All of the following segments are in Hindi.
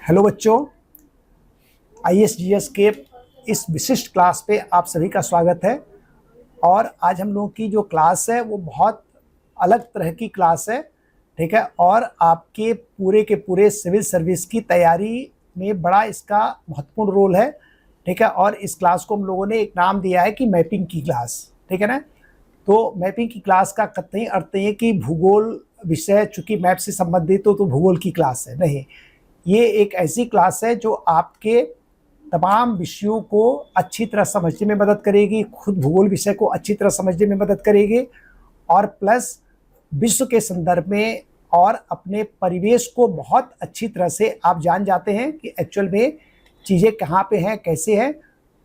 हेलो बच्चों, ISGS के इस विशिष्ट क्लास पे आप सभी का स्वागत है। और आज हम लोगों की जो क्लास है वो बहुत अलग तरह की क्लास है, ठीक है। और आपके पूरे के पूरे सिविल सर्विस की तैयारी में बड़ा इसका महत्वपूर्ण रोल है, ठीक है। और इस क्लास को हम लोगों ने एक नाम दिया है कि मैपिंग की क्लास, ठीक है ना। तो मैपिंग की क्लास का कतई अर्थ नहीं है कि भूगोल विषय चूंकि मैप से संबंधित हो तो भूगोल की क्लास है, नहीं। ये एक ऐसी क्लास है जो आपके तमाम विषयों को अच्छी तरह समझने में मदद करेगी, खुद भूगोल विषय को अच्छी तरह समझने में मदद करेगी, और प्लस विश्व के संदर्भ में और अपने परिवेश को बहुत अच्छी तरह से आप जान जाते हैं कि एक्चुअल में चीज़ें कहाँ पे हैं, कैसे हैं।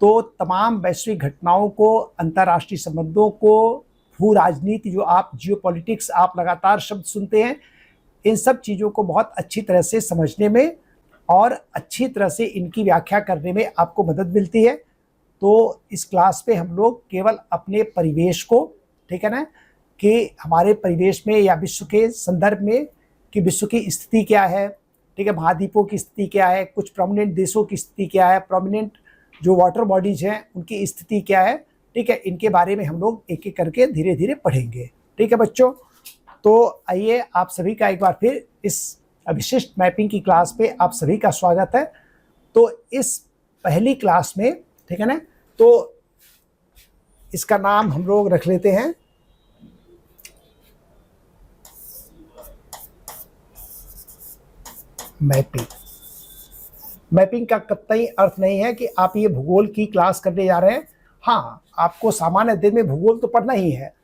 तो तमाम वैश्विक घटनाओं को, अंतर्राष्ट्रीय संबंधों को, भू राजनीति, जो आप जियोपॉलिटिक्स आप लगातार शब्द सुनते हैं, इन सब चीज़ों को बहुत अच्छी तरह से समझने में और अच्छी तरह से इनकी व्याख्या करने में आपको मदद मिलती है। तो इस क्लास पे हम लोग केवल अपने परिवेश को, ठीक है ना, कि हमारे परिवेश में या विश्व के संदर्भ में कि विश्व की स्थिति क्या है, ठीक है, महाद्वीपों की स्थिति क्या है, कुछ प्रोमिनेंट देशों की स्थिति क्या है, प्रोमिनेंट जो वाटर बॉडीज हैं उनकी स्थिति क्या है, ठीक है, इनके बारे में हम लोग एक एक करके धीरे धीरे पढ़ेंगे, ठीक है बच्चों। तो आइए, आप सभी का एक बार फिर इस विशिष्ट मैपिंग की क्लास पे आप सभी का स्वागत है। तो इस पहली क्लास में, ठीक है ना, तो इसका नाम हम लोग रख लेते हैं मैपिंग। मैपिंग का कतई अर्थ नहीं है कि आप ये भूगोल की क्लास करने जा रहे हैं। हाँ, आपको सामान्य दिन में भूगोल तो पढ़ना ही है,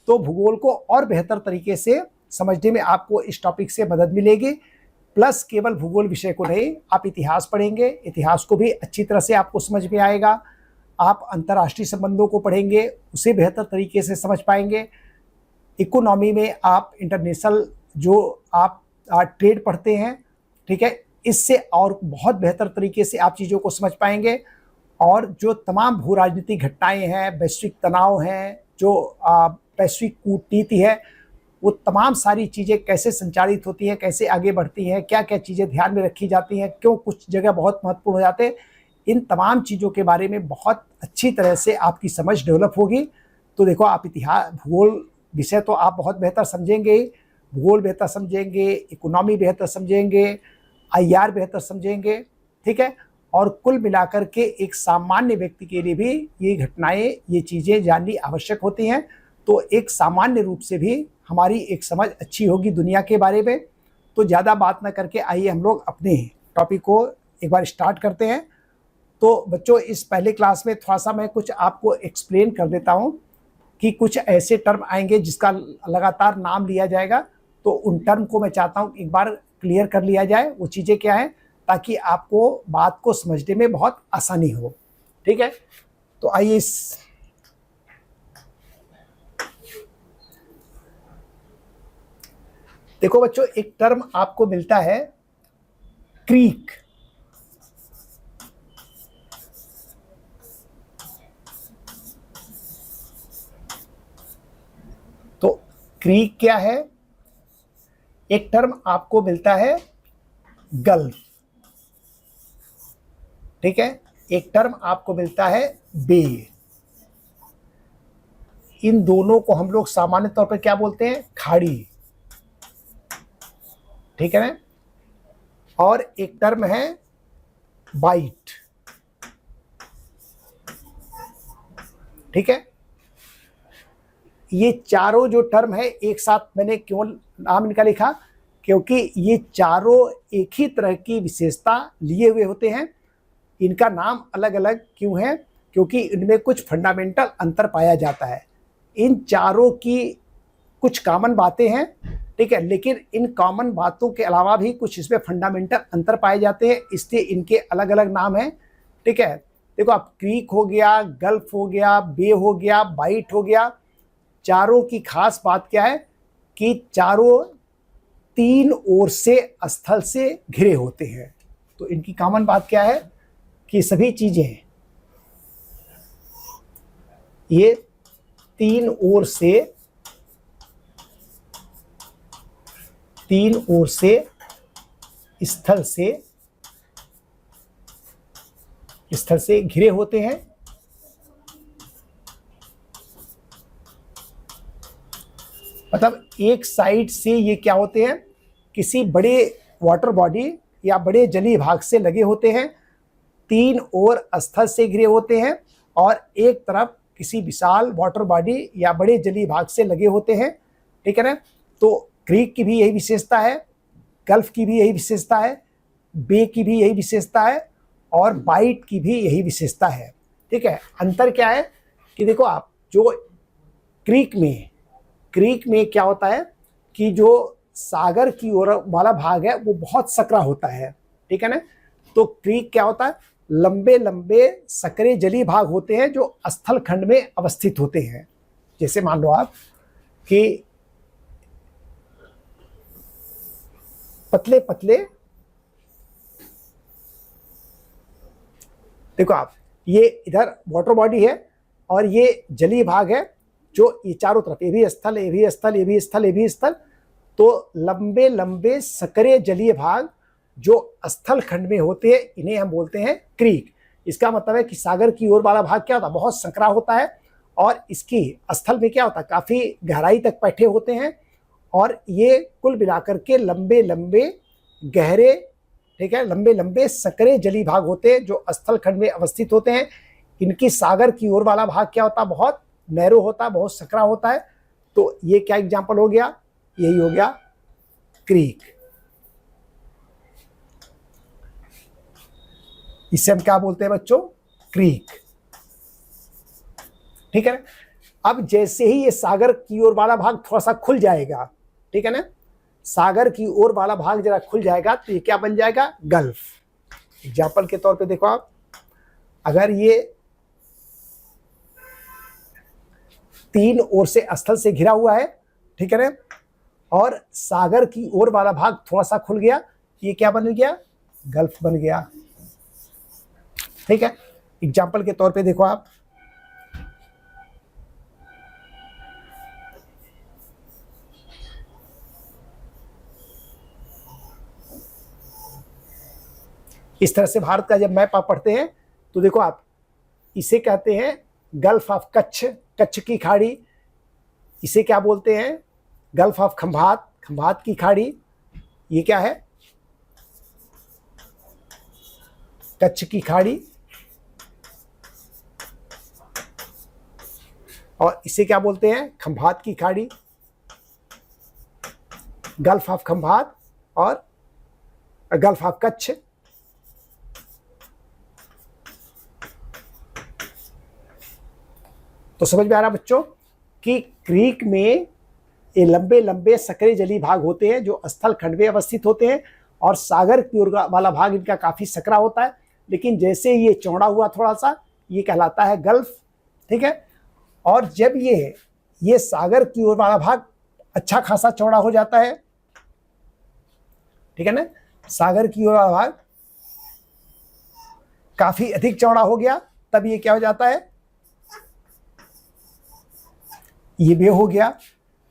तो भूगोल को और बेहतर तरीके से समझने में आपको इस टॉपिक से मदद मिलेगी। प्लस केवल भूगोल विषय को नहीं, आप इतिहास पढ़ेंगे, इतिहास को भी अच्छी तरह से आपको समझ में आएगा। आप अंतर्राष्ट्रीय संबंधों को पढ़ेंगे, उसे बेहतर तरीके से समझ पाएंगे। इकोनॉमी में आप इंटरनेशनल जो आप ट्रेड पढ़ते हैं, ठीक है, इससे और बहुत बेहतर तरीके से आप चीज़ों को समझ पाएंगे। और जो तमाम भू राजनीतिक घटनाएँ हैं, वैश्विक तनाव हैं, जो वैश्विक कूटनीति है, वो तमाम सारी चीज़ें कैसे संचालित होती हैं, कैसे आगे बढ़ती हैं, क्या क्या चीज़ें ध्यान में रखी जाती हैं, क्यों कुछ जगह बहुत महत्वपूर्ण हो जाते हैं, इन तमाम चीज़ों के बारे में बहुत अच्छी तरह से आपकी समझ डेवलप होगी। तो देखो, आप इतिहास भूगोल विषय तो आप बहुत बेहतर समझेंगे ही, भूगोल बेहतर समझेंगे, इकोनॉमी बेहतर समझेंगे, IR बेहतर समझेंगे, ठीक है। और कुल मिलाकर के एक सामान्य व्यक्ति के लिए भी ये घटनाएं, ये चीज़ें जाननी आवश्यक होती हैं। तो एक सामान्य रूप से भी हमारी एक समझ अच्छी होगी दुनिया के बारे में। तो ज़्यादा बात ना करके आइए हम लोग अपने टॉपिक को एक बार स्टार्ट करते हैं। तो बच्चों, इस पहले क्लास में थोड़ा सा मैं कुछ आपको एक्सप्लेन कर देता हूँ कि कुछ ऐसे टर्म आएंगे जिसका लगातार नाम लिया जाएगा। तो उन टर्म को मैं चाहता हूँ एक बार क्लियर कर लिया जाए, वो चीज़ें क्या हैं, ताकि आपको बात को समझने में बहुत आसानी हो, ठीक है। तो आइए, देखो बच्चों, एक टर्म आपको मिलता है क्रीक। तो क्रीक क्या है? एक टर्म आपको मिलता है गल्फ, ठीक है। एक टर्म आपको मिलता है बे। इन दोनों को हम लोग सामान्य तौर पर क्या बोलते हैं? खाड़ी, ठीक है ना। और एक टर्म है बाइट, ठीक है। ये चारों जो टर्म है एक साथ मैंने क्यों नाम इनका लिखा? क्योंकि ये चारों एक ही तरह की विशेषता लिए हुए होते हैं। इनका नाम अलग अलग क्यों है? क्योंकि इनमें कुछ फंडामेंटल अंतर पाया जाता है। इन चारों की कुछ कॉमन बातें हैं, ठीक है, लेकिन इन कॉमन बातों के अलावा भी कुछ इसमें फंडामेंटल अंतर पाए जाते हैं, इसलिए इनके अलग अलग नाम हैं, ठीक है। देखो, आप क्रीक हो गया, गल्फ हो गया, बे हो गया, बाइट हो गया, चारों की खास बात क्या है कि चारों तीन ओर से स्थल से घिरे होते हैं। तो इनकी कॉमन बात क्या है कि सभी चीजें ये तीन ओर से स्थल से स्थल से घिरे होते हैं। मतलब एक साइड से ये क्या होते हैं, किसी बड़े वाटर बॉडी या बड़े जलीय भाग से लगे होते हैं, तीन ओर स्थल से घिरे होते हैं और एक तरफ किसी विशाल वाटर बॉडी या बड़े जलीय भाग से लगे होते हैं। ठीक है ना। तो क्रीक की भी यही विशेषता है, गल्फ की भी यही विशेषता है, बे की भी यही विशेषता है और बाइट की भी यही विशेषता है। ठीक है। अंतर क्या है कि देखो आप, जो क्रीक में क्या होता है कि जो सागर की ओर वाला भाग है वो बहुत सकरा होता है। ठीक है ना। तो क्रीक क्या होता है, लंबे लंबे सकरे जलीय भाग होते हैं जो स्थल खंड में अवस्थित होते हैं। जैसे मान लो आप कि पतले पतले, देखो आप, ये इधर वाटर बॉडी है और ये जलीय भाग है, जो ये चारों तरफ, ये भी स्थल, ये भी स्थल, ये भी स्थल, ये भी स्थल। तो लंबे लंबे सकरे जलीय भाग जो स्थल खंड में होते हैं, इन्हें हम बोलते हैं क्रीक। इसका मतलब है कि सागर की ओर वाला भाग क्या होता है, बहुत संकरा होता है और इसकी स्थल में क्या होता है, काफी गहराई तक बैठे होते हैं और ये कुल मिलाकर के लंबे लंबे गहरे, ठीक है, लंबे लंबे सकरे जलीय भाग होते हैं जो स्थल खंड में अवस्थित होते हैं। इनकी सागर की ओर वाला भाग क्या होता है, बहुत नैरो होता है, बहुत सकरा होता है। तो ये क्या एग्जाम्पल हो गया, यही हो गया क्रीक। इसे हम क्या बोलते हैं बच्चों, क्रीक। ठीक है ना। अब जैसे ही ये सागर की ओर वाला भाग थोड़ा सा खुल जाएगा, ठीक है ना, सागर की ओर वाला भाग जरा खुल जाएगा तो ये क्या बन जाएगा, गल्फ। एग्जाम्पल के तौर पे देखो आप, अगर ये तीन ओर से स्थल से घिरा हुआ है, ठीक है ना, और सागर की ओर वाला भाग थोड़ा सा खुल गया, ये क्या बन गया, गल्फ बन गया। ठीक है। एग्जाम्पल के तौर पे देखो आप, इस तरह से भारत का जब मैप आप पढ़ते हैं तो देखो आप, इसे कहते हैं गल्फ ऑफ कच्छ, कच्छ की खाड़ी। इसे क्या बोलते हैं, गल्फ ऑफ खंभात, खंभात की खाड़ी। ये क्या है, कच्छ की खाड़ी। और इसे क्या बोलते हैं, खंभात की खाड़ी, गल्फ ऑफ खंभात और गल्फ ऑफ कच्छ। तो समझ में आ रहा बच्चों कि क्रीक में ये लंबे लंबे सकरे जलीय भाग होते हैं जो स्थल खंड में अवस्थित होते हैं और सागर की ओर वाला भाग इनका काफी सकरा होता है। लेकिन जैसे ये चौड़ा हुआ थोड़ा सा, ये कहलाता है गल्फ। ठीक है। और जब ये सागर की ओर वाला भाग अच्छा खासा चौड़ा हो जाता है, ठीक है ना, सागर की ओर वाला भाग काफी अधिक चौड़ा हो गया, तब ये क्या हो जाता है, ये बे हो गया।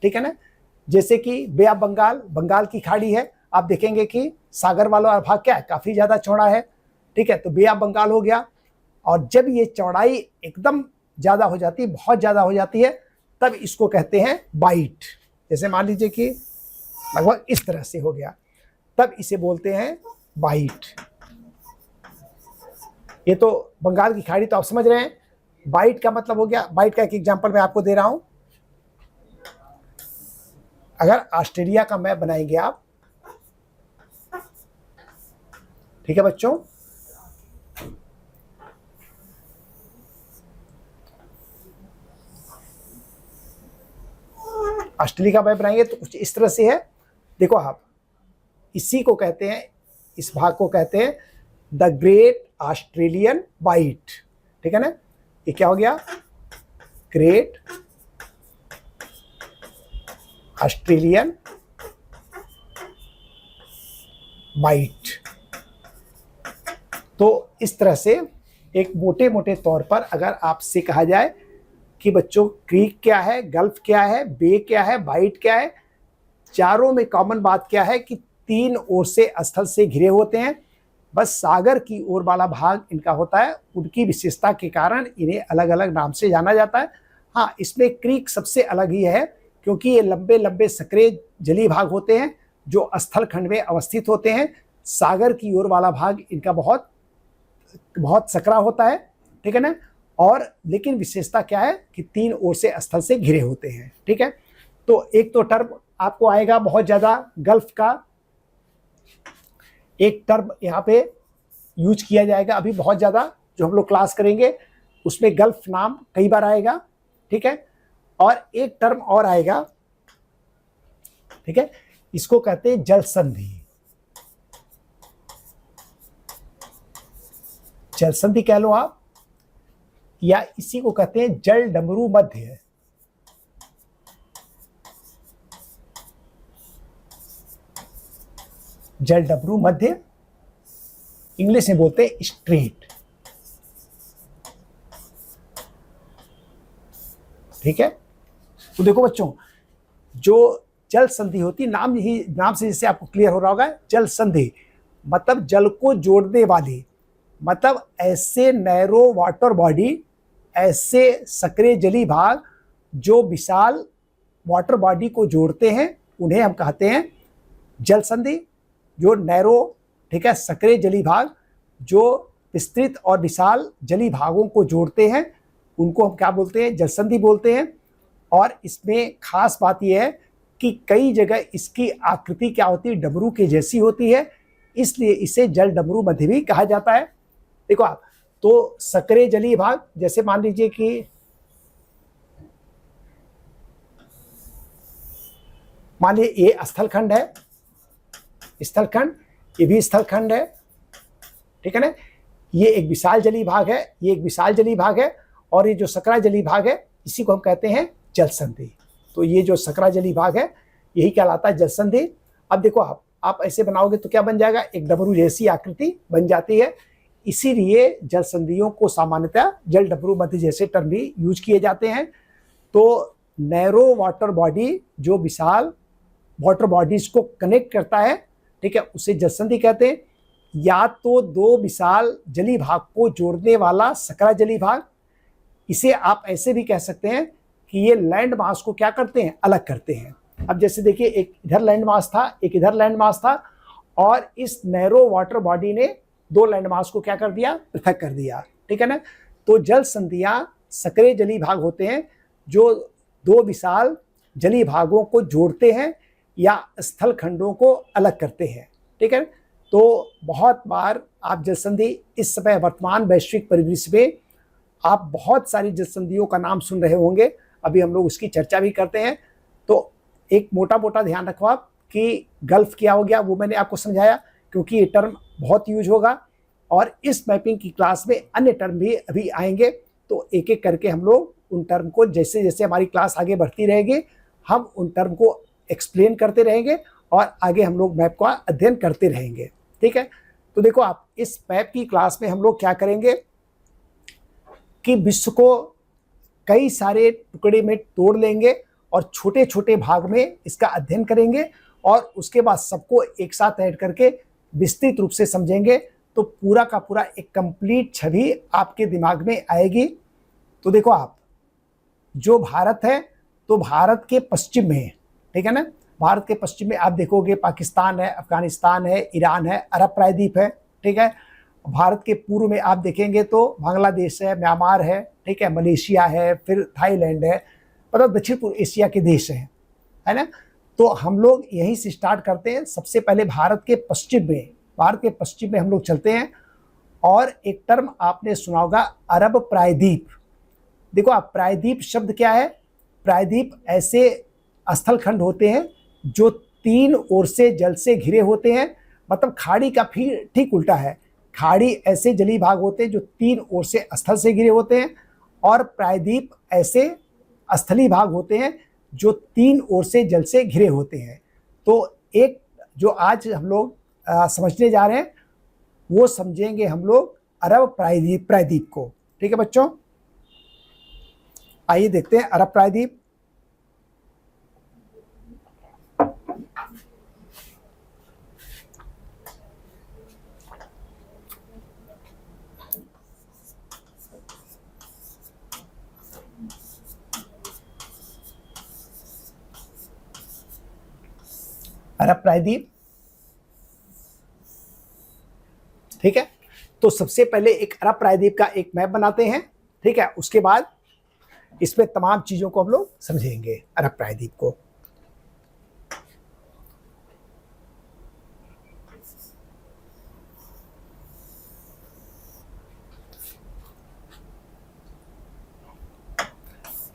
ठीक है ना। जैसे कि बे ऑफ बंगाल, बंगाल की खाड़ी है, आप देखेंगे कि सागर वाला भाग क्या है, काफी ज्यादा चौड़ा है। ठीक है। तो बे ऑफ बंगाल हो गया। और जब ये चौड़ाई एकदम ज्यादा हो जाती है, बहुत ज्यादा हो जाती है, तब इसको कहते हैं बाइट। जैसे मान लीजिए कि लगभग इस तरह से हो गया, तब इसे बोलते हैं बाइट। ये तो बंगाल की खाड़ी तो आप समझ रहे हैं। बाइट का मतलब हो गया, बाइट का एक एग्जांपल मैं आपको दे रहा हूं। अगर ऑस्ट्रेलिया का मैप बनाएंगे आप, ठीक है बच्चों, ऑस्ट्रेलिया का मैप बनाएंगे तो कुछ इस तरह से है। देखो आप, इसी को कहते हैं, इस भाग को कहते हैं द ग्रेट ऑस्ट्रेलियन बाइट। ठीक है ना। ये क्या हो गया, ग्रेट ऑस्ट्रेलियन बाइट। तो इस तरह से एक मोटे मोटे तौर पर अगर आपसे कहा जाए कि बच्चों क्रीक क्या है, गल्फ क्या है, बे क्या है, बाइट क्या है, चारों में कॉमन बात क्या है कि तीन ओर से स्थल से घिरे होते हैं, बस सागर की ओर वाला भाग इनका होता है, उनकी विशेषता के कारण इन्हें अलग अलग नाम से जाना जाता है। हाँ, इसमें क्रीक सबसे अलग ही है, क्योंकि ये लंबे लंबे सकरे जलीय भाग होते हैं जो स्थल खंड में अवस्थित होते हैं। सागर की ओर वाला भाग इनका बहुत बहुत सकरा होता है, ठीक है ना। और लेकिन विशेषता क्या है कि तीन ओर से स्थल से घिरे होते हैं, ठीक है। तो एक तो टर्म आपको आएगा बहुत ज्यादा गल्फ का, एक टर्म यहाँ पे यूज किया जाएगा अभी बहुत ज्यादा, जो हम लोग क्लास करेंगे उसमें गल्फ नाम कई बार आएगा, ठीक है। और एक टर्म और आएगा, ठीक है, इसको कहते हैं जल संधि। जल संधि कह लो आप, या इसी को कहते हैं जल डमरू मध्य। जल डमरू मध्य, इंग्लिश में बोलते हैं स्ट्रेट, ठीक है। तो देखो बच्चों, जो जल संधि होती, नाम से जैसे आपको क्लियर हो रहा होगा, जल संधि मतलब जल को जोड़ने वाली, मतलब ऐसे नैरो वाटर बॉडी, ऐसे सकरे जली भाग जो विशाल वाटर बॉडी को जोड़ते हैं, उन्हें हम कहते हैं जल संधि। जो नैरो, ठीक है, सकरे जली भाग जो विस्तृत और विशाल जली भागों को जोड़ते हैं, उनको हम क्या बोलते हैं, जल संधि बोलते हैं। और इसमें खास बात यह है कि कई जगह इसकी आकृति क्या होती है, डमरू के जैसी होती है, इसलिए इसे जल डमरू मध्य भी कहा जाता है। देखो आप, तो सकरे जलीय भाग, जैसे मान लीजिए कि मान लीजिए ये स्थलखंड है, स्थलखंड, ये भी स्थलखंड है, ठीक है ना। ये एक विशाल जलीय भाग है, ये एक विशाल जलीय भाग है, और ये जो सकरा जलीय भाग है इसी को हम कहते हैं जल संधि। तो ये जो सकरा जलीय भाग है यही कहलाता है जल संधि। अब देखो आप ऐसे बनाओगे तो क्या बन जाएगा, एक डमरू जैसी आकृति बन जाती है। इसीलिए जल संधियों को सामान्यतः जल डमरू मध्य जैसे टर्म भी यूज किए जाते हैं। तो नैरो वाटर बॉडी जो विशाल वाटर बॉडीज को कनेक्ट करता है, ठीक है, उसे जल संधि कहते हैं। या तो दो विशाल जलीय भाग को जोड़ने वाला सकरा जलीय भाग, इसे आप ऐसे भी कह सकते हैं कि ये लैंड मास को क्या करते हैं, अलग करते हैं। अब जैसे देखिए, एक इधर लैंड मास था, एक इधर लैंड मास था, और इस नैरो वाटर बॉडी ने दो लैंड मास को क्या कर दिया, पृथक कर दिया, ठीक है ना। तो जल संधियां सकरे जलीय भाग होते हैं जो दो विशाल जलीय भागों को जोड़ते हैं या स्थल खंडों को अलग करते हैं, ठीक है। तो बहुत बार आप जल संधि, इस समय वर्तमान वैश्विक परिदृश्य में आप बहुत सारी जल संधियों का नाम सुन रहे होंगे, अभी हम लोग उसकी चर्चा भी करते हैं। तो एक मोटा मोटा ध्यान रखो आप कि गल्फ क्या हो गया, वो मैंने आपको समझाया, क्योंकि ये टर्म बहुत यूज होगा, और इस मैपिंग की क्लास में अन्य टर्म भी अभी आएंगे। तो एक एक करके हम लोग उन टर्म को, जैसे जैसे हमारी क्लास आगे बढ़ती रहेगी, हम उन टर्म को एक्सप्लेन करते रहेंगे और आगे हम लोग मैप का अध्ययन करते रहेंगे, ठीक है। तो देखो आप, इस मैप की क्लास में हम लोग क्या करेंगे कि विश्व को कई सारे टुकड़े में तोड़ लेंगे और छोटे छोटे भाग में इसका अध्ययन करेंगे, और उसके बाद सबको एक साथ ऐड करके विस्तृत रूप से समझेंगे। तो पूरा का पूरा एक कंप्लीट छवि आपके दिमाग में आएगी। तो देखो आप, जो भारत है, तो भारत के पश्चिम में, ठीक है ना, भारत के पश्चिम में आप देखोगे पाकिस्तान है, अफगानिस्तान है, ईरान है, अरब प्रायद्वीप है, ठीक है। भारत के पूर्व में आप देखेंगे तो बांग्लादेश है, म्यांमार है, ठीक है, मलेशिया है, फिर थाईलैंड है, मतलब दक्षिण पूर्व एशिया के देश हैं, है ना। तो हम लोग यहीं से स्टार्ट करते हैं। सबसे पहले भारत के पश्चिम में हम लोग चलते हैं। और एक टर्म आपने सुना होगा, अरब प्रायद्वीप। देखो आप, प्रायद्वीप शब्द क्या है, प्रायद्वीप ऐसे स्थल खंड होते हैं जो तीन ओर से जल से घिरे होते हैं, मतलब खाड़ी का फिर ठीक उल्टा है। खाड़ी ऐसे जलीय भाग होते हैं जो तीन ओर से स्थल से घिरे होते हैं, और प्रायद्वीप ऐसे स्थलीय भाग होते हैं जो तीन ओर से जल से घिरे होते हैं। तो एक जो आज हम लोग समझने जा रहे हैं, वो समझेंगे हम लोग अरब प्रायद्वीप को, ठीक है बच्चों। आइए देखते हैं अरब प्रायद्वीप। अरब प्रायद्वीप। ठीक है, तो सबसे पहले एक अरब प्रायद्वीप का एक मैप बनाते हैं। ठीक है, उसके बाद इसमें तमाम चीजों को हम लोग समझेंगे अरब प्रायद्वीप को।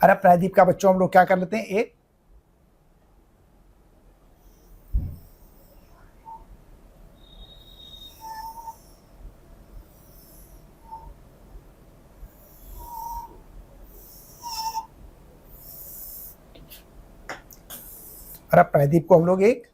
अरब प्रायद्वीप का बच्चों हम लोग क्या कर लेते हैं, एक अरब प्रायद्वीप को हम लोग एक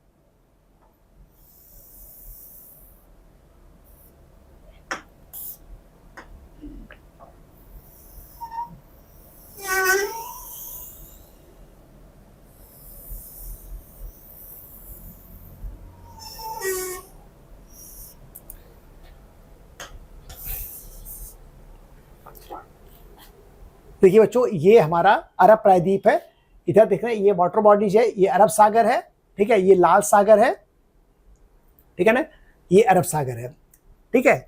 देखिए बच्चों, ये हमारा अरब प्रायद्वीप है। इधर देख रहे हैं ये वाटर बॉडीज है, ये अरब सागर है। ठीक है, ये लाल सागर है। ठीक है ना, ये अरब सागर है। ठीक है,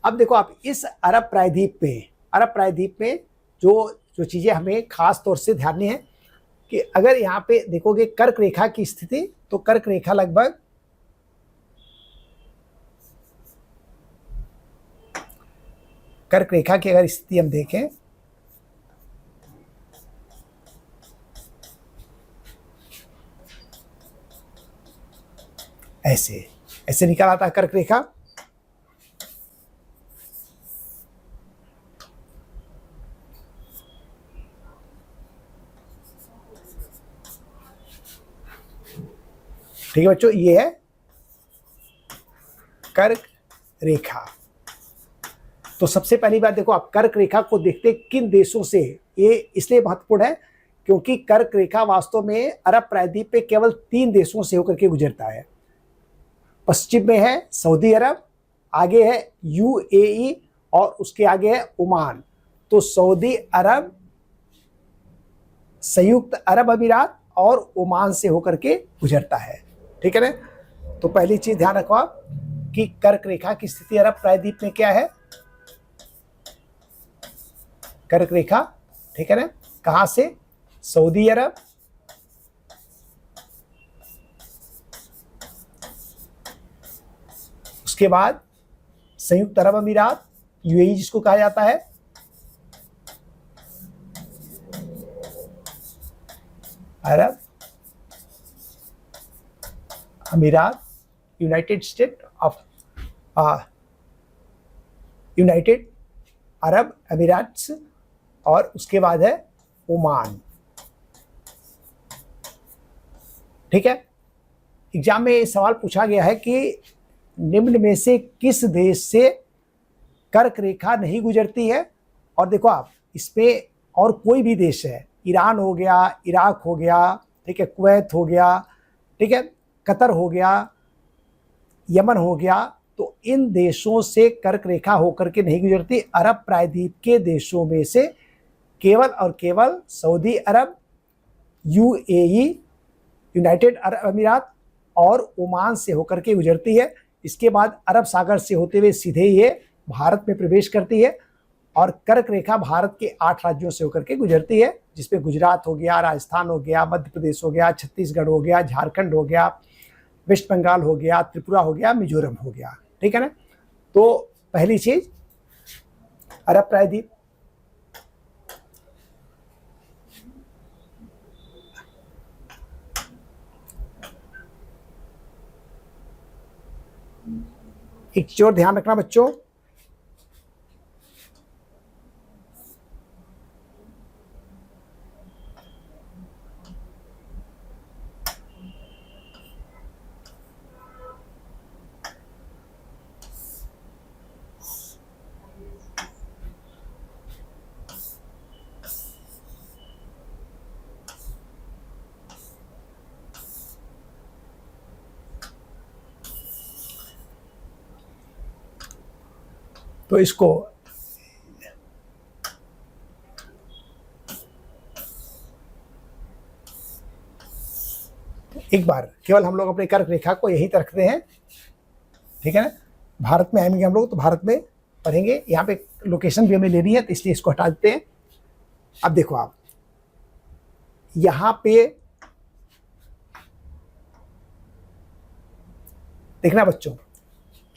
अब देखो आप इस अरब प्रायद्वीप में जो जो चीजें हमें खास तौर से ध्यान है कि अगर यहाँ पे देखोगे कर्क रेखा की स्थिति, तो कर्क रेखा लगभग कर्क रेखा की अगर स्थिति हम देखें, ऐसे ऐसे निकल आता है कर्क रेखा। ठीक है बच्चों, ये है कर्क रेखा। तो सबसे पहली बात देखो, आप कर्क रेखा को देखते किन देशों से, ये इसलिए महत्वपूर्ण है क्योंकि कर्क रेखा वास्तव में अरब प्रायद्वीप पे केवल 3 देशों से होकर के गुजरता है। पश्चिम में है सऊदी अरब, आगे है यूएई और उसके आगे है ओमान। तो सऊदी अरब, संयुक्त अरब अमीरात और ओमान से होकर के गुजरता है। ठीक है ना, तो पहली चीज ध्यान रखो आप कि कर्क रेखा की स्थिति अरब प्रायद्वीप में क्या है, कर्क रेखा। ठीक है ना, कहां से, सऊदी अरब, उसके बाद संयुक्त अरब अमीरात, यूएई जिसको कहा जाता है, अरब अमीरात, united state of united Arab Emirates, और उसके बाद है ओमान। ठीक है, एग्जाम में सवाल पूछा गया है कि निम्न में से किस देश से कर्क रेखा नहीं गुजरती है। और देखो आप इसमें और कोई भी देश है, ईरान हो गया, इराक हो गया, ठीक है, कुवैत हो गया, ठीक है, कतर हो गया, यमन हो गया, तो इन देशों से कर्क रेखा होकर के नहीं गुजरती। अरब प्रायद्वीप के देशों में से केवल और केवल सऊदी अरब, यूएई, यूनाइटेड अरब अमीरात और ओमान से होकर के गुजरती है। इसके बाद अरब सागर से होते हुए सीधे ये भारत में प्रवेश करती है और कर्क रेखा भारत के 8 राज्यों से होकर के गुजरती है, जिसमें गुजरात हो गया, राजस्थान हो गया, मध्य प्रदेश हो गया, छत्तीसगढ़ हो गया, झारखंड हो गया, वेस्ट बंगाल हो गया, त्रिपुरा हो गया, मिजोरम हो गया। ठीक है ना, तो पहली चीज अरब प्रायद्वीप। एक चीज और ध्यान रखना बच्चों, तो इसको एक बार केवल हम लोग अपने कर्क रेखा को यहीं तक रखते हैं, ठीक है ना। भारत में आएंगे हम लोग तो भारत में पढ़ेंगे, यहाँ पे लोकेशन भी हमें लेनी है तो इसलिए इसको हटा देते हैं। अब देखो आप यहाँ पे देखना बच्चों,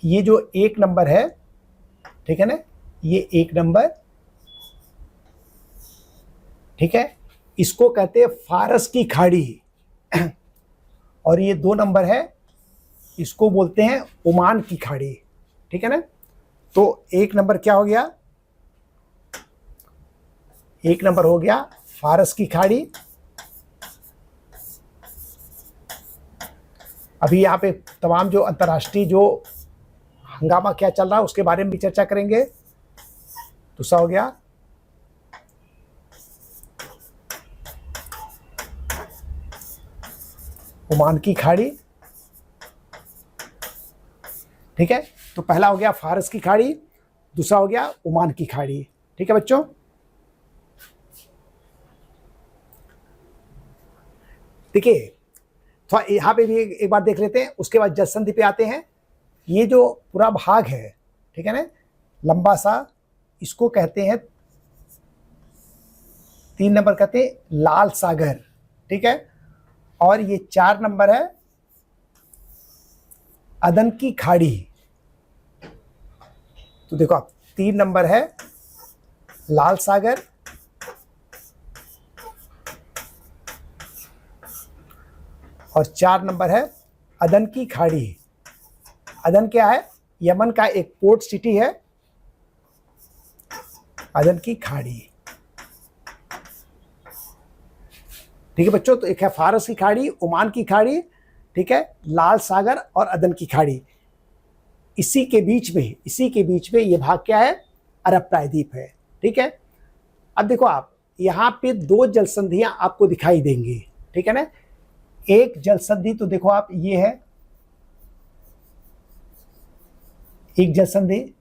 ये जो 1 नंबर है, ठीक है ना, ये 1 नंबर, ठीक है, इसको कहते हैं फारस की खाड़ी। और ये 2 नंबर है, इसको बोलते हैं ओमान की खाड़ी, ठीक है ना। तो 1 नंबर क्या हो गया, 1 नंबर हो गया फारस की खाड़ी। अभी यहाँ पे तमाम जो अंतर्राष्ट्रीय जो हंगामा क्या चल रहा है उसके बारे में भी चर्चा करेंगे। दूसरा हो गया ओमान की खाड़ी, ठीक है। तो पहला हो गया फारस की खाड़ी, दूसरा हो गया ओमान की खाड़ी, ठीक है बच्चों। देखिए थोड़ा यहाँ पे भी एक बार देख लेते हैं, उसके बाद जल संधि पे आते हैं। ये जो पूरा भाग है, ठीक है ना, लंबा सा, इसको कहते हैं 3 नंबर कहते हैं लाल सागर, ठीक है। और ये 4 नंबर है अदन की खाड़ी। तो देखो आप 3 नंबर है लाल सागर, और 4 नंबर है अदन की खाड़ी। अदन क्या है, यमन का एक पोर्ट सिटी है, अदन की खाड़ी, ठीक है बच्चों। तो एक है फारस की खाड़ी, ओमान की खाड़ी, ठीक है, लाल सागर और अदन की खाड़ी। इसी के बीच में ये भाग क्या है, अरब प्रायद्वीप है, ठीक है। अब देखो आप यहाँ पे 2 जल संधियां आपको दिखाई देंगी, ठीक है ना। एक जल संधि तो देखो आप ये है, एक जल संधि,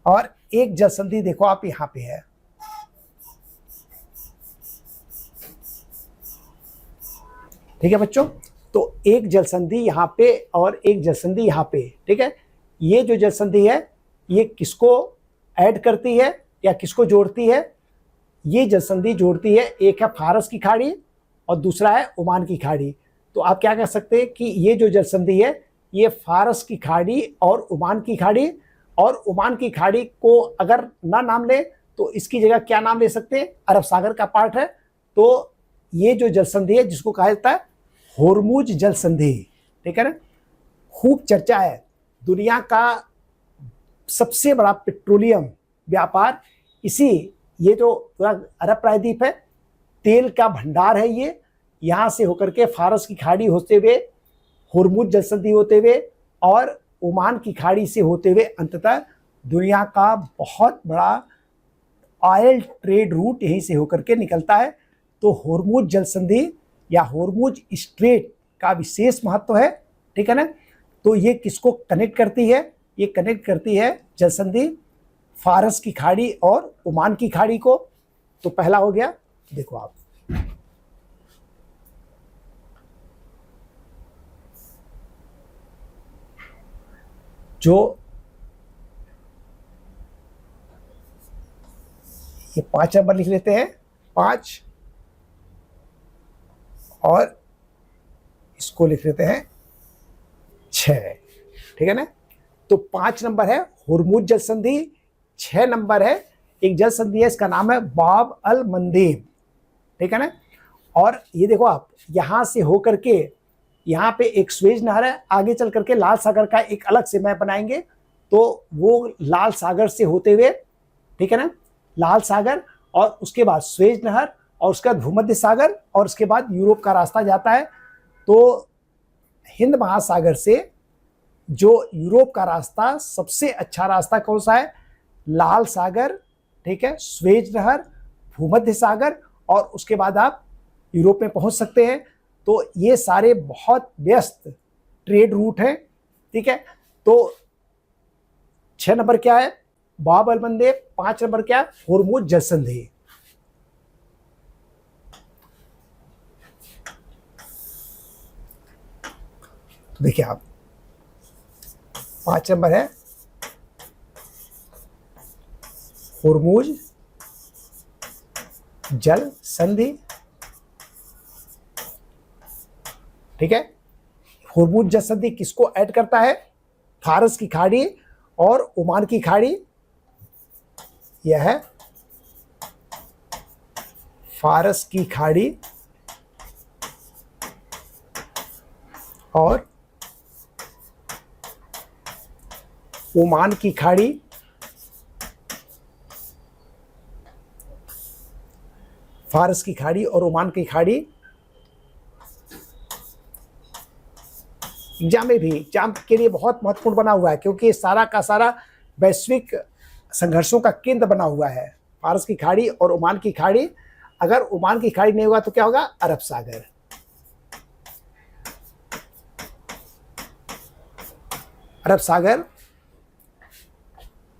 और एक जल संधि देखो आप यहाँ पे है, ठीक है बच्चों। तो एक जल संधि यहाँ पे और एक जल संधि यहाँ पे, ठीक है। ये जो जल संधि है ये किसको ऐड करती है या किसको जोड़ती है, ये जल संधि जोड़ती है, एक है फारस की खाड़ी और दूसरा है ओमान की खाड़ी। तो आप क्या कह सकते हैं कि ये जो जल संधि है ये फारस की खाड़ी और ओमान की खाड़ी, और ओमान की खाड़ी को अगर ना नाम ले तो इसकी जगह क्या नाम ले सकते हैं, अरब सागर का पार्ट है। तो ये जो जल संधि है जिसको कहा जाता है होर्मुज जल संधि, ठीक है ना। खूब चर्चा है, दुनिया का सबसे बड़ा पेट्रोलियम व्यापार इसी, ये जो पूरा अरब प्रायद्वीप है, तेल का भंडार है ये, यहाँ से होकर के फारस की खाड़ी होते हुए, होर्मुज जल संधि होते हुए और ओमान की खाड़ी से होते हुए अंततः दुनिया का बहुत बड़ा ऑयल ट्रेड रूट यहीं से होकर के निकलता है। तो होर्मुज जल संधि या होर्मुज स्ट्रेट का विशेष महत्व है, ठीक है ना। तो ये किसको कनेक्ट करती है, ये कनेक्ट करती है जल संधि फारस की खाड़ी और ओमान की खाड़ी को। तो पहला हो गया, देखो आप जो ये 5 नंबर लिख लेते हैं, 5, और इसको लिख लेते हैं 6, ठीक है ना। तो 5 नंबर है होर्मुज जल संधि, 6 नंबर है एक जल संधि है, इसका नाम है बाब अल मंदेब, ठीक है ना। और ये देखो आप यहां से होकर के यहाँ पे एक स्वेज नहर है, आगे चल करके लाल सागर का एक अलग से मैप बनाएंगे तो वो लाल सागर से होते हुए, ठीक है ना, लाल सागर और उसके बाद स्वेज नहर और उसके बाद भूमध्य सागर और उसके बाद यूरोप का रास्ता जाता है। तो हिंद महासागर से जो यूरोप का रास्ता, सबसे अच्छा रास्ता कौन सा है, लाल सागर, ठीक है, स्वेज नहर, भूमध्य सागर, और उसके बाद आप यूरोप में पहुंच सकते हैं। तो ये सारे बहुत व्यस्त ट्रेड रूट हैं, ठीक है। तो 6 नंबर क्या है, बाब अल मंदेब, 5 नंबर क्या है, होर्मुज जल संधि। देखिए आप 5 नंबर है हुर्मुज जल संधि। ठीक है, हुर्मुज जल संधि किसको ऐड करता है? फारस की खाड़ी और ओमान की खाड़ी। यह है फारस की खाड़ी और ओमान की खाड़ी। फारस की खाड़ी और ओमान की खाड़ी। एग्जाम में भी, एग्जाम के लिए बहुत महत्वपूर्ण बना हुआ है, क्योंकि सारा का सारा वैश्विक संघर्षों का केंद्र बना हुआ है। फारस की खाड़ी और ओमान की खाड़ी। अगर ओमान की खाड़ी नहीं होगा तो क्या होगा? अरब सागर। अरब सागर,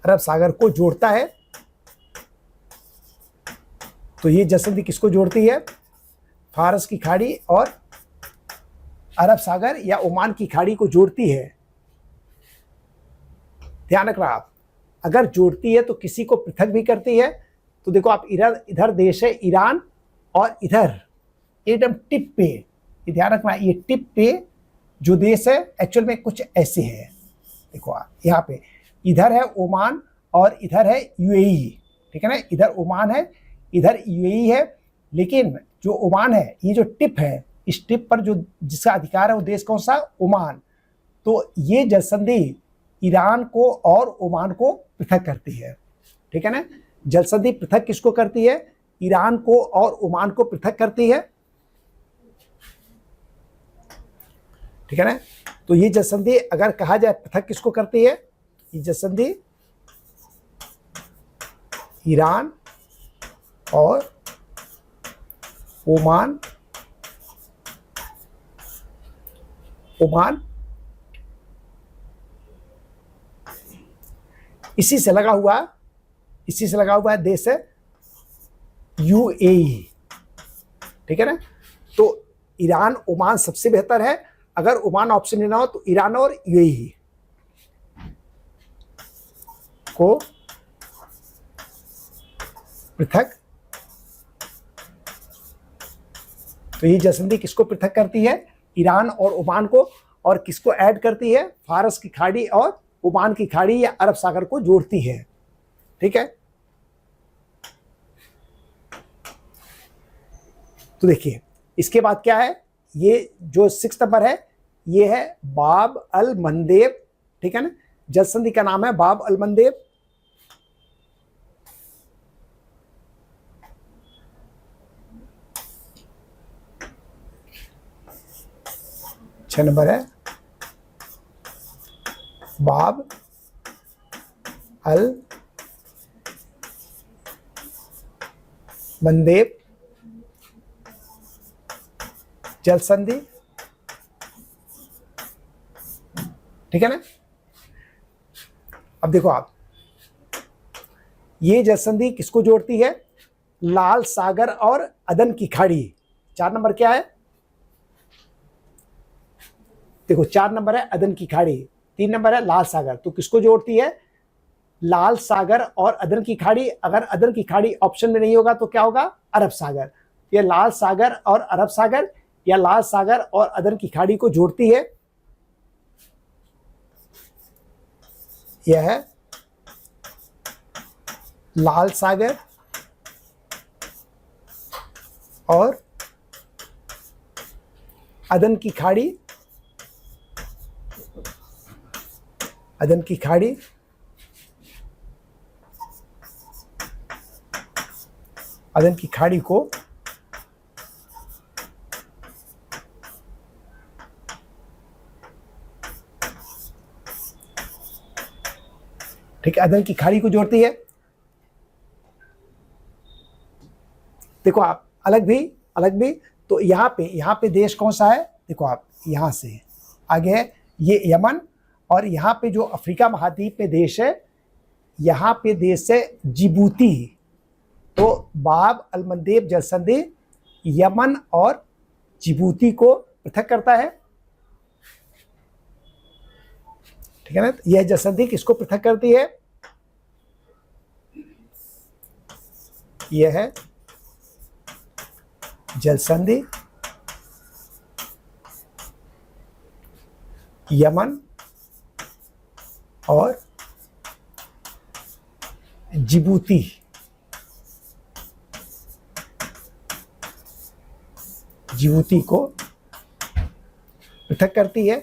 अरब सागर को जोड़ता है। तो ये जल संधि किसको जोड़ती है? फारस की खाड़ी और अरब सागर या ओमान की खाड़ी को जोड़ती है। ध्यान रखना आप, अगर जोड़ती है तो किसी को पृथक भी करती है। तो देखो आप, इधर देश है ईरान और इधर एकदम टिप पे, ये ध्यान रखना, ये टिप पे जो देश है एक्चुअल में कुछ ऐसे है। देखो आप यहाँ पे, इधर है ओमान और इधर है यूएई। ठीक है ना, इधर ओमान है, इधर यूएई है। लेकिन जो ओमान है, ये जो टिप है, इस टिप पर जो जिसका अधिकार है वो देश कौन सा? ओमान। तो ये जल संधि ईरान को और ओमान को पृथक करती है। ठीक है ना, जल संधि पृथक किसको करती है? ईरान को और ओमान को पृथक करती है। ठीक है ना, तो ये जल संधि अगर कहा जाए पृथक किसको करती है? ये जल संधि ईरान और ओमान इसी से लगा हुआ देश है यूएई। ठीक है ना, तो ईरान ओमान सबसे बेहतर है। अगर ओमान ऑप्शन लेना हो तो ईरान और यूएई को पृथक। तो ये जल संधि किसको पृथक करती है? ईरान और ओमान को। और किसको ऐड करती है? फारस की खाड़ी और ओमान की खाड़ी या अरब सागर को जोड़ती है। ठीक है, तो देखिए इसके बाद क्या है? ये जो 6 नंबर है, ये है बाब अल मंदेब। ठीक है ना, जल संधि का नाम है बाब अल मंदेब। छह नंबर है बाब अल मंदेब जल संधि। ठीक है ना, अब देखो आप, ये जल संधि किसको जोड़ती है? लाल सागर और अदन की खाड़ी। 4 नंबर क्या है? देखो 4 नंबर है अदन की खाड़ी, 3 नंबर है लाल सागर। तो किसको जोड़ती है? लाल सागर और अदन की खाड़ी। अगर अदन की खाड़ी ऑप्शन में नहीं होगा तो क्या होगा? अरब सागर। ये लाल सागर और अरब सागर या लाल सागर और अदन की खाड़ी को जोड़ती है। यह है लाल सागर और अदन की खाड़ी। अदन की खाड़ी अदन की खाड़ी को ठीक है, अदन की खाड़ी को जोड़ती है। देखो आप, अलग भी। तो यहाँ पे देश कौन सा है? देखो आप, यहाँ से आगे है ये यमन, और यहाँ पे जो अफ्रीका महाद्वीप में देश है, यहाँ पे देश है जिबूती। तो बाब अल मंदेब जल संधि यमन और जिबूती को पृथक करता है। ठीक है ना। यह जल संधि किसको पृथक करती है? यह है जल संधि यमन और जिबूती को पृथक करती है।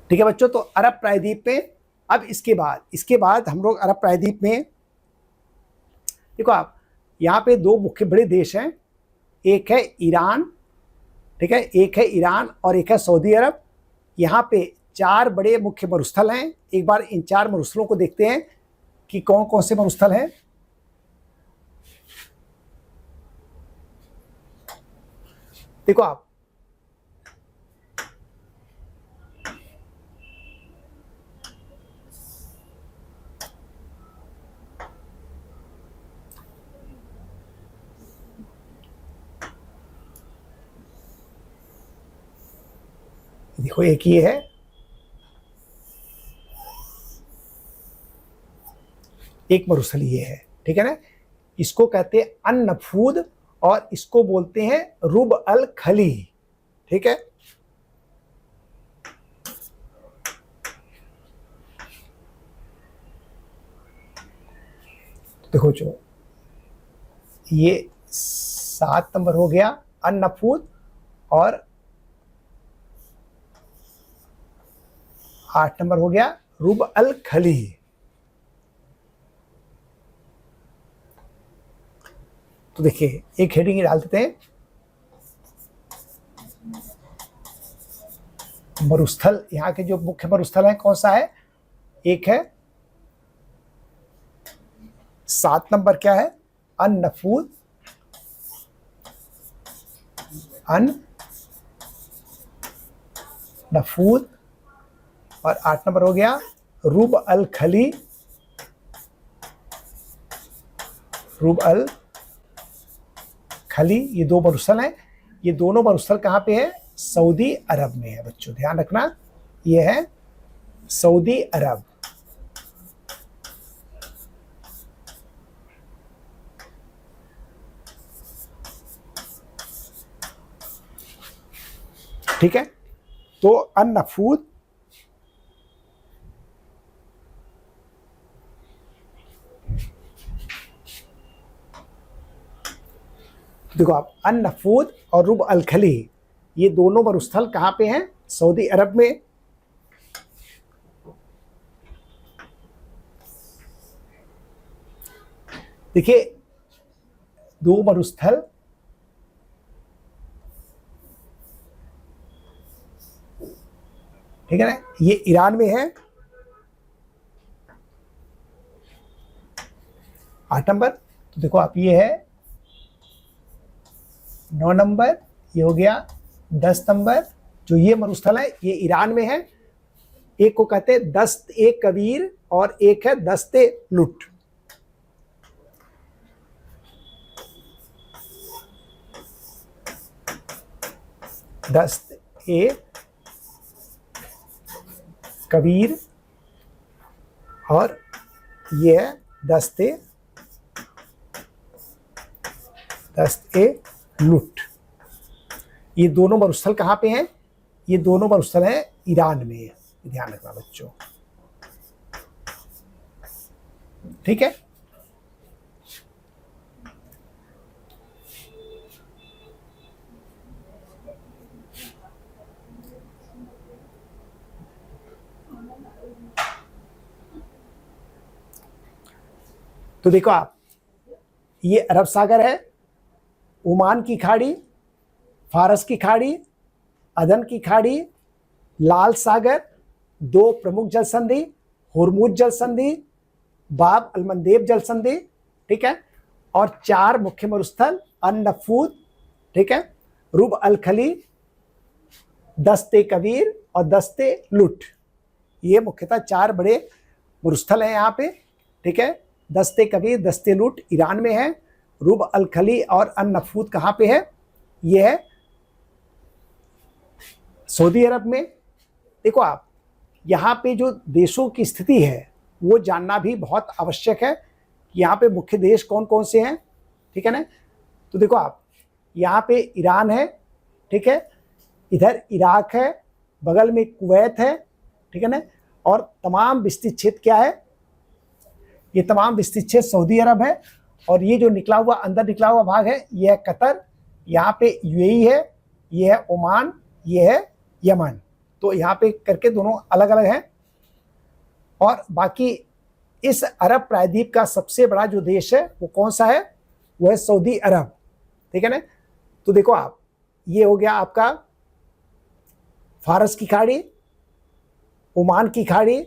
ठीक है बच्चों, तो अरब प्रायद्वीप में अब इसके बाद हम लोग अरब प्रायद्वीप में, देखो आप यहाँ पे दो मुख्य बड़े देश हैं, एक है ईरान, ठीक है, एक है ईरान और एक है सऊदी अरब। यहाँ पे 4 बड़े मुख्य मरुस्थल हैं। एक बार इन 4 मरुस्थलों को देखते हैं कि कौन कौन से मरुस्थल हैं। देखो आप, देखो एक ये है, एक मरुस्थल ये है, ठीक है ना। इसको कहते हैं अन-नफूद और इसको बोलते हैं रुब अल खली, ठीक है। देखो जो ये 7 नंबर हो गया अन-नफूद और 8 नंबर हो गया रुब अल खली। तो देखिए एक हेडिंग डाल देते हैं, मरुस्थल, यहाँ के जो मुख्य मरुस्थल है कौन सा है? एक है 7 नंबर क्या है? अन-नफूद, अन-नफूद और 8 नंबर हो गया रुब अल खली, रुब अल खली। ये 2 मरुस्थल हैं। ये दोनों मरुस्थल कहाँ पे है? सऊदी अरब में है बच्चों, ध्यान रखना, ये है सऊदी अरब। ठीक है, तो अन-नफूद, देखो आप अन-नफूद और रुब अल खली ये दोनों मरुस्थल कहाँ पे हैं? सऊदी अरब में। देखिए 2 मरुस्थल, ठीक है ना, ये ईरान में है 8 नंबर। तो देखो आप ये है 9 नंबर, ये हो गया 10 नंबर। जो ये मरुस्थल है ये ईरान में है। एक को कहते हैं दस्त ए कबीर और एक है दस्ते लुट। दस्त ए कबीर और ये है दस्त ए लुट। ये दोनों मरुस्थल कहाँ पे हैं? ये दोनों मरुस्थल हैं ईरान में, ध्यान रखना बच्चों, ठीक है। तो देखो आप, ये अरब सागर है, ओमान की खाड़ी, फारस की खाड़ी, अदन की खाड़ी, लाल सागर, 2 प्रमुख जल संधि, हुरमुज जल संधि, बाब अलमंदेब जल संधि, ठीक है, और 4 मुख्य मरुस्थल अन-नफूद, ठीक है, रुब अल खली, दस्ते कबीर और दस्ते लुट। ये मुख्यतः 4 बड़े मरुस्थल हैं यहाँ पे, ठीक है। दस्ते कबीर, दस्ते लुट ईरान में है, रुब अल खली और अन-नफूद कहाँ पे है? ये है सऊदी अरब में। देखो आप, यहाँ पे जो देशों की स्थिति है वो जानना भी बहुत आवश्यक है। यहाँ पे मुख्य देश कौन कौन से हैं, ठीक है ना। तो देखो आप, यहाँ पे ईरान है, ठीक है, इधर इराक है, बगल में कुवैत है, ठीक है ना, और तमाम विस्तृत क्षेत्र क्या है? ये तमाम विस्तृत क्षेत्र सऊदी अरब है। और ये जो निकला हुआ अंदर निकला हुआ भाग है ये है कतर, यहाँ पे यूएई है, ये है ओमान, ये है यमन। तो यहाँ पे करके दोनों अलग अलग हैं। और बाकी इस अरब प्रायद्वीप का सबसे बड़ा जो देश है वो कौन सा है? वो है सऊदी अरब, ठीक है ना। तो देखो आप, ये हो गया आपका फारस की खाड़ी, ओमान की खाड़ी,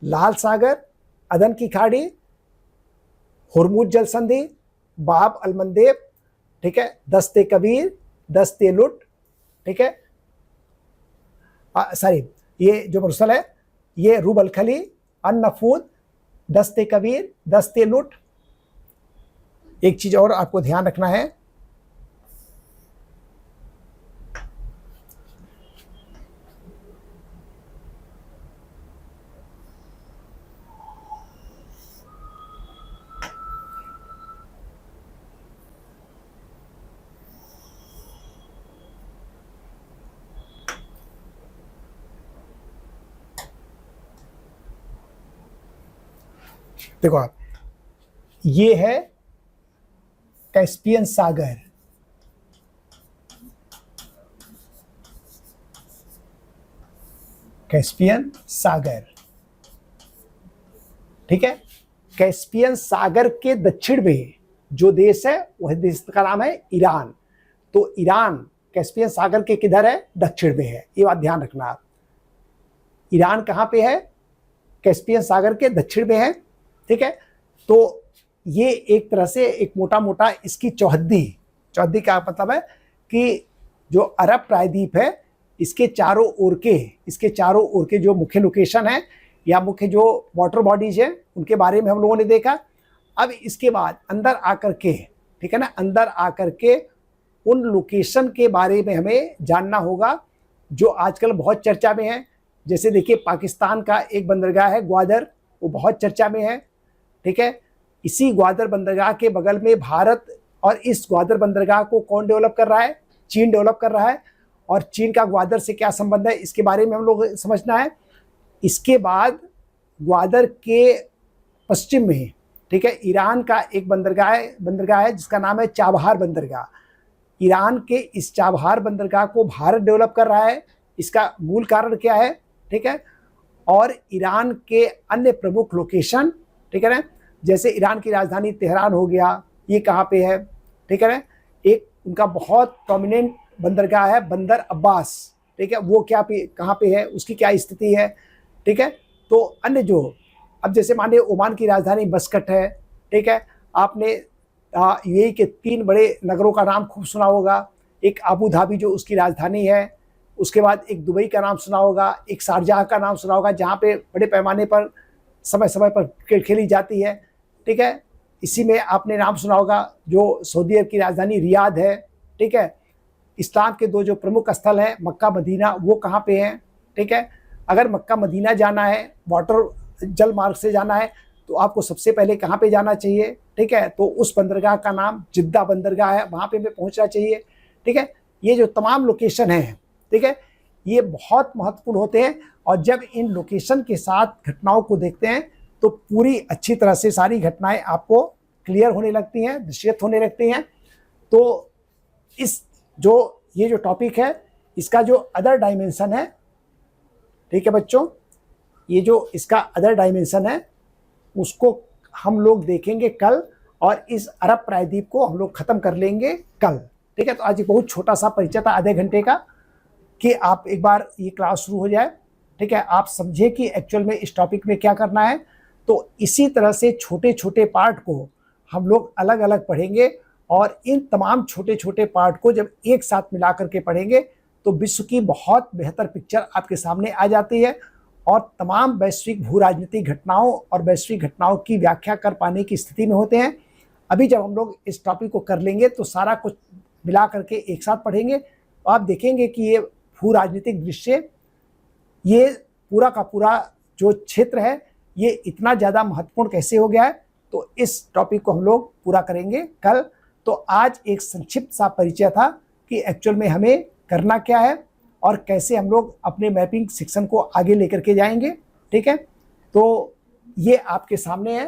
लाल सागर, अदन की खाड़ी, हुरमुज जल संधि, बाब अलमंदेब, ठीक है, दस्ते कबीर, दस्ते लुट, ठीक है, सॉरी, ये जो मरुस्थल है ये रुब अल खली, अन-नफूद, दस्ते कबीर, दस्ते लुट। एक चीज और आपको ध्यान रखना है, देखो आप, ये है कैस्पियन सागर, कैस्पियन सागर, ठीक है। कैस्पियन सागर के दक्षिण में जो देश है वह देश का नाम है ईरान। तो ईरान कैस्पियन सागर के किधर है? दक्षिण में है। ये बात ध्यान रखना आप। ईरान कहाँ पे है? कैस्पियन सागर के दक्षिण में है, ठीक है। तो ये एक तरह से एक मोटा मोटा इसकी चौहद्दी का मतलब है कि जो अरब प्रायद्वीप है इसके चारों ओर के जो मुख्य लोकेशन है या मुख्य जो वाटर बॉडीज है उनके बारे में हम लोगों ने देखा। अब इसके बाद अंदर आकर के, ठीक है ना, अंदर आकर के उन लोकेशन के बारे में हमें जानना होगा जो आजकल बहुत चर्चा में है। जैसे देखिए, पाकिस्तान का एक बंदरगाह है ग्वादर, वो बहुत चर्चा में है, ठीक है। इसी ग्वादर बंदरगाह के बगल में भारत, और इस ग्वादर बंदरगाह को कौन डेवलप कर रहा है? चीन डेवलप कर रहा है। और चीन का ग्वादर से क्या संबंध है इसके बारे में हम लोग समझना है। इसके बाद ग्वादर के पश्चिम में, ठीक है, ईरान का एक बंदरगाह है जिसका नाम है चाबहार बंदरगाह। ईरान के इस चाबहार बंदरगाह को भारत डेवलप कर रहा है। इसका मूल कारण क्या है? ठीक है। और ईरान के अन्य प्रमुख लोकेशन, ठीक है ना, जैसे ईरान की राजधानी तेहरान हो गया, ये कहाँ पे है? ठीक है ना। एक उनका बहुत प्रोमिनेंट बंदरगाह है बंदर अब्बास, ठीक है, वो कहाँ पे है, उसकी क्या स्थिति है, ठीक है। तो अन्य जो, अब जैसे मानिए ओमान की राजधानी मस्कट है, ठीक है। आपने यूएई के 3 बड़े नगरों का नाम खूब सुना होगा। एक अबू धाबी जो उसकी राजधानी है, उसके बाद एक दुबई का नाम सुना होगा, एक शारजाह का नाम सुना होगा जहाँ पे बड़े पैमाने पर समय समय पर क्रिकेट खेली जाती है, ठीक है। इसी में आपने नाम सुना होगा जो सऊदी अरब की राजधानी रियाद है, ठीक है। इस्लाम के 2 जो प्रमुख स्थल हैं मक्का मदीना, वो कहाँ पे हैं, ठीक है। अगर मक्का मदीना जाना है, जल मार्ग से जाना है, तो आपको सबसे पहले कहाँ पे जाना चाहिए, ठीक है। तो उस बंदरगाह का नाम जिद्दा बंदरगाह है, वहाँ पे हमें पहुँचना चाहिए, ठीक है। ये जो तमाम लोकेशन हैं, ठीक है, ये बहुत महत्वपूर्ण होते हैं। और जब इन लोकेशन के साथ घटनाओं को देखते हैं तो पूरी अच्छी तरह से सारी घटनाएं आपको क्लियर होने लगती हैं, दृश्यत होने लगती हैं। तो ये जो टॉपिक है इसका जो अदर डायमेंशन है, ठीक है बच्चों, ये जो इसका अदर डायमेंशन है उसको हम लोग देखेंगे कल, और इस अरब प्रायद्वीप को हम लोग ख़त्म कर लेंगे कल, ठीक है। तो आज एक बहुत छोटा सा परिचय था आधे घंटे का, कि आप एक बार ये क्लास शुरू हो जाए, ठीक है, आप समझे कि एक्चुअल में इस टॉपिक में क्या करना है। तो इसी तरह से छोटे छोटे पार्ट को हम लोग अलग अलग पढ़ेंगे और इन तमाम छोटे छोटे पार्ट को जब एक साथ मिला करके पढ़ेंगे तो विश्व की बहुत बेहतर पिक्चर आपके सामने आ जाती है और तमाम वैश्विक भू राजनीतिक घटनाओं और वैश्विक घटनाओं की व्याख्या कर पाने की स्थिति में होते हैं। अभी जब हम लोग इस टॉपिक को कर लेंगे तो सारा कुछ मिला करके एक साथ पढ़ेंगे तो आप देखेंगे कि ये भू राजनीतिक दृश्य, ये पूरा का पूरा जो क्षेत्र है ये इतना ज़्यादा महत्वपूर्ण कैसे हो गया है। तो इस टॉपिक को हम लोग पूरा करेंगे कल। तो आज एक संक्षिप्त सा परिचय था कि एक्चुअल में हमें करना क्या है और कैसे हम लोग अपने मैपिंग सेक्शन को आगे लेकर के जाएंगे। ठीक है, तो ये आपके सामने है।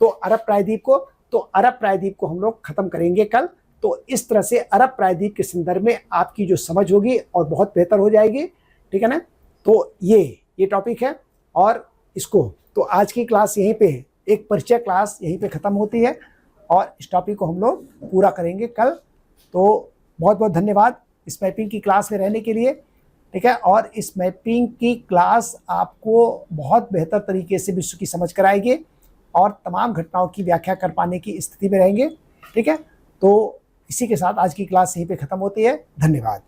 तो अरब प्रायद्वीप को हम लोग खत्म करेंगे कल। तो इस तरह से अरब प्रायद्वीप के संदर्भ में आपकी जो समझ होगी और बहुत बेहतर हो जाएगी। ठीक है ना, तो ये टॉपिक है और इसको तो आज की क्लास यहीं पे, एक परिचय क्लास यहीं पे ख़त्म होती है और इस टॉपिक को हम लोग पूरा करेंगे कल। तो बहुत बहुत धन्यवाद इस मैपिंग की क्लास में रहने के लिए। ठीक है, और इस मैपिंग की क्लास आपको बहुत बेहतर तरीके से विश्व की समझ कराएगी और तमाम घटनाओं की व्याख्या कर पाने की स्थिति में रहेंगे। ठीक है, तो इसी के साथ आज की क्लास यहीं पे ख़त्म होती है। धन्यवाद।